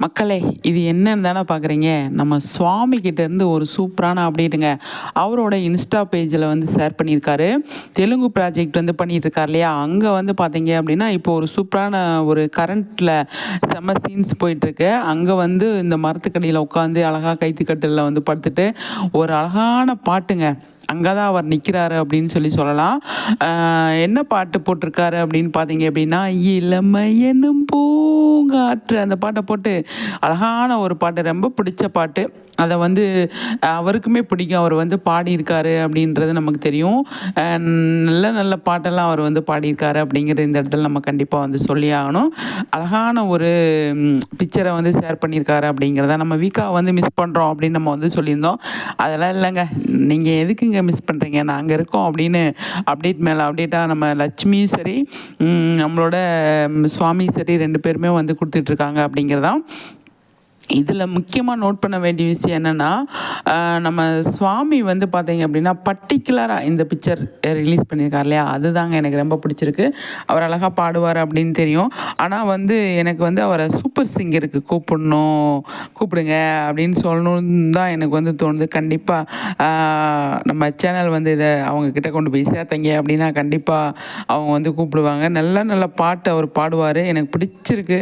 மக்களே, இது என்னன்னு தானே பார்க்குறீங்க. நம்ம சுவாமி கிட்டேருந்து ஒரு சூப்பரான அப்டேட்டுங்க. அவரோட இன்ஸ்டா பேஜில் வந்து ஷேர் பண்ணியிருக்காரு. தெலுங்கு ப்ராஜெக்ட் வந்து பண்ணிகிட்ருக்கார் இல்லையா, அங்கே வந்து பார்த்தீங்க அப்படின்னா, இப்போ ஒரு சூப்பரான ஒரு கரண்ட்டில் செம்ம சீன்ஸ் போயிட்டுருக்கு. அங்கே வந்து இந்த மரத்துக்கடியில் உட்காந்து அழகாக கைத்துக்கட்டிலில் வந்து படுத்துட்டு ஒரு அழகான பாட்டுங்க. அங்கே தான் அவர் நிற்கிறாரு அப்படின்னு சொல்லலாம். என்ன பாட்டு போட்டிருக்காரு அப்படின்னு பார்த்தீங்க அப்படின்னா, இளமை எனும் பூங்காற்று அந்த பாட்டை போட்டு அழகான ஒரு பாட்டு, ரொம்ப பிடிச்ச பாட்டு. அதை வந்து அவருக்குமே பிடிக்கும். அவர் வந்து பாடியிருக்காரு அப்படின்றது நமக்கு தெரியும். நல்ல நல்ல பாட்டெல்லாம் அவர் வந்து பாடியிருக்காரு அப்படிங்கிறது இந்த இடத்துல நம்ம கண்டிப்பாக வந்து சொல்லி ஆகணும். அழகான ஒரு பிக்சரை வந்து ஷேர் பண்ணியிருக்காரு அப்படிங்கிறத நம்ம வீக்காக வந்து மிஸ் பண்ணுறோம் அப்படின்னு நம்ம வந்து சொல்லியிருந்தோம். அதெல்லாம் இல்லைங்க, நீங்கள் எதுக்குங்க மிஸ் பண்ணுறீங்க, நாங்கள் இருக்கோம் அப்படின்னு அப்டேட் மேலே அப்டேட்டாக நம்ம லட்சுமியும் சரி, நம்மளோட சுவாமி சரி 2 பேருமே வந்து கொடுத்துட்ருக்காங்க அப்படிங்கிறதான். இதில் முக்கியமாக நோட் பண்ண வேண்டிய விஷயம் என்னென்னா, நம்ம சுவாமி வந்து பார்த்தீங்க அப்படின்னா பர்ட்டிகுலராக இந்த பிக்சர் ரிலீஸ் பண்ணியிருக்கார் இல்லையா, அதுதாங்க எனக்கு ரொம்ப பிடிச்சிருக்கு. அவர் அழகாக பாடுவார் அப்படின்னு தெரியும். ஆனால் வந்து எனக்கு வந்து அவரை சூப்பர் சிங்கருக்கு கூப்பிடுங்க அப்படின்னு சொல்லணுன்னு தான் எனக்கு வந்து தோணுது. கண்டிப்பாக நம்ம சேனல் வந்து இதை அவங்கக்கிட்ட கொண்டு போய் சேர்த்தங்க அப்படின்னா கண்டிப்பாக அவங்க வந்து கூப்பிடுவாங்க. நல்ல நல்ல பாட்டு அவர் பாடுவார், எனக்கு பிடிச்சிருக்கு.